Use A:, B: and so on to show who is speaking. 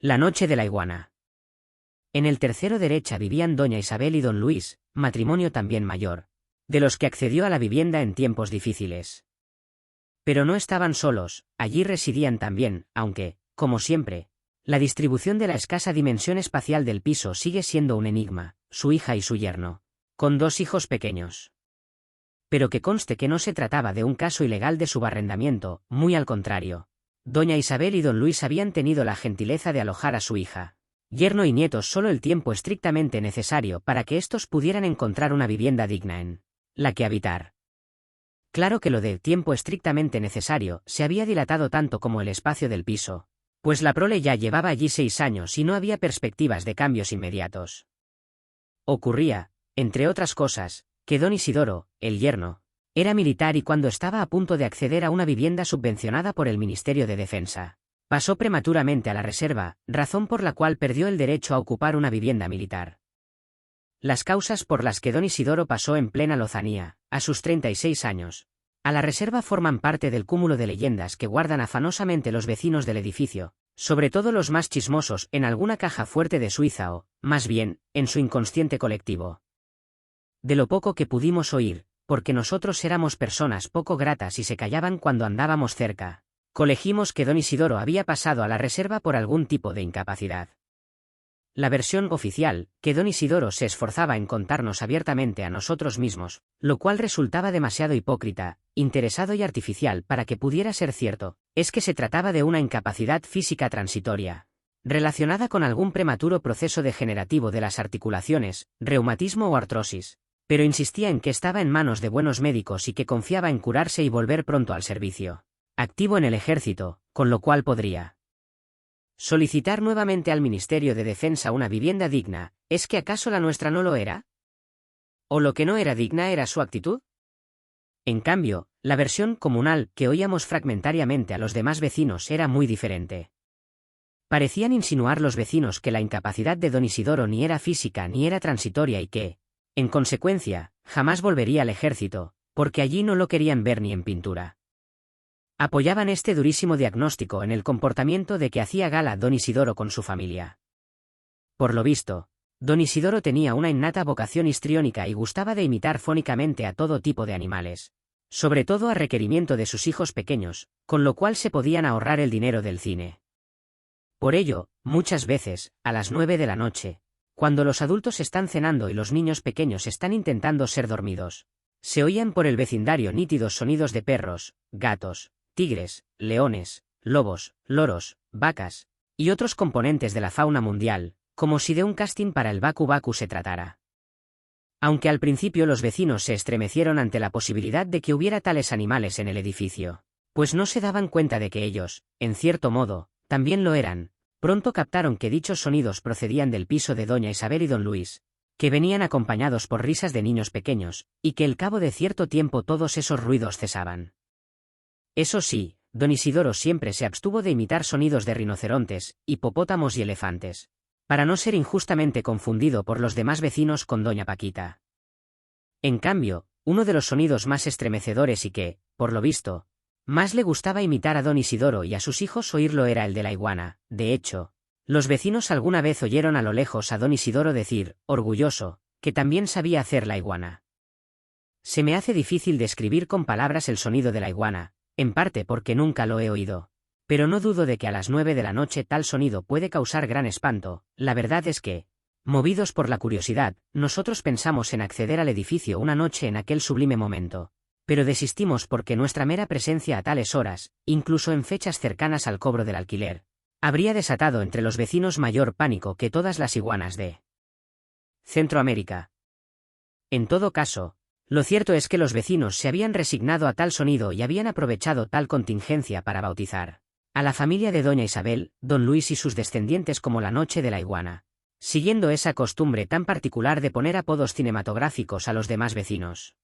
A: La noche de la iguana. En el tercero derecha vivían doña Isabel y don Luis, matrimonio también mayor, de los que accedió a la vivienda en tiempos difíciles. Pero no estaban solos, allí residían también, aunque, como siempre, la distribución de la escasa dimensión espacial del piso sigue siendo un enigma, su hija y su yerno, con 2 hijos pequeños. Pero que conste que no se trataba de un caso ilegal de subarrendamiento, muy al contrario. Doña Isabel y don Luis habían tenido la gentileza de alojar a su hija, yerno y nietos solo el tiempo estrictamente necesario para que éstos pudieran encontrar una vivienda digna en la que habitar. Claro que lo de tiempo estrictamente necesario se había dilatado tanto como el espacio del piso, pues la prole ya llevaba allí 6 años y no había perspectivas de cambios inmediatos. Ocurría, entre otras cosas, que don Isidoro, el yerno, era militar y cuando estaba a punto de acceder a una vivienda subvencionada por el Ministerio de Defensa, pasó prematuramente a la reserva, razón por la cual perdió el derecho a ocupar una vivienda militar. Las causas por las que don Isidoro pasó en plena lozanía, a sus 36 años, a la reserva forman parte del cúmulo de leyendas que guardan afanosamente los vecinos del edificio, sobre todo los más chismosos en alguna caja fuerte de Suiza o, más bien, en su inconsciente colectivo. De lo poco que pudimos oír, porque nosotros éramos personas poco gratas y se callaban cuando andábamos cerca, colegimos que don Isidoro había pasado a la reserva por algún tipo de incapacidad. La versión oficial, que don Isidoro se esforzaba en contarnos abiertamente a nosotros mismos, lo cual resultaba demasiado hipócrita, interesado y artificial para que pudiera ser cierto, es que se trataba de una incapacidad física transitoria, relacionada con algún prematuro proceso degenerativo de las articulaciones, reumatismo o artrosis, pero insistía en que estaba en manos de buenos médicos y que confiaba en curarse y volver pronto al servicio activo en el ejército, con lo cual podría solicitar nuevamente al Ministerio de Defensa una vivienda digna. ¿Es que acaso la nuestra no lo era? ¿O lo que no era digna era su actitud? En cambio, la versión comunal que oíamos fragmentariamente a los demás vecinos era muy diferente. Parecían insinuar los vecinos que la incapacidad de don Isidoro ni era física ni era transitoria y que, en consecuencia, jamás volvería al ejército, porque allí no lo querían ver ni en pintura. Apoyaban este durísimo diagnóstico en el comportamiento de que hacía gala don Isidoro con su familia. Por lo visto, don Isidoro tenía una innata vocación histriónica y gustaba de imitar fónicamente a todo tipo de animales, sobre todo a requerimiento de sus hijos pequeños, con lo cual se podían ahorrar el dinero del cine. Por ello, muchas veces, a las 9 de la noche, cuando los adultos están cenando y los niños pequeños están intentando ser dormidos, se oían por el vecindario nítidos sonidos de perros, gatos, tigres, leones, lobos, loros, vacas, y otros componentes de la fauna mundial, como si de un casting para el Baku Baku se tratara. Aunque al principio los vecinos se estremecieron ante la posibilidad de que hubiera tales animales en el edificio, pues no se daban cuenta de que ellos, en cierto modo, también lo eran, pronto captaron que dichos sonidos procedían del piso de doña Isabel y don Luis, que venían acompañados por risas de niños pequeños, y que al cabo de cierto tiempo todos esos ruidos cesaban. Eso sí, don Isidoro siempre se abstuvo de imitar sonidos de rinocerontes, hipopótamos y elefantes, para no ser injustamente confundido por los demás vecinos con doña Paquita. En cambio, uno de los sonidos más estremecedores y que, por lo visto, más le gustaba imitar a don Isidoro y a sus hijos oírlo era el de la iguana. De hecho, los vecinos alguna vez oyeron a lo lejos a don Isidoro decir, orgulloso, que también sabía hacer la iguana. Se me hace difícil describir con palabras el sonido de la iguana, en parte porque nunca lo he oído, pero no dudo de que a las 9 de la noche tal sonido puede causar gran espanto. La verdad es que, movidos por la curiosidad, nosotros pensamos en acceder al edificio una noche en aquel sublime momento, pero desistimos porque nuestra mera presencia a tales horas, incluso en fechas cercanas al cobro del alquiler, habría desatado entre los vecinos mayor pánico que todas las iguanas de Centroamérica. En todo caso, lo cierto es que los vecinos se habían resignado a tal sonido y habían aprovechado tal contingencia para bautizar a la familia de doña Isabel, don Luis y sus descendientes como la noche de la iguana, siguiendo esa costumbre tan particular de poner apodos cinematográficos a los demás vecinos.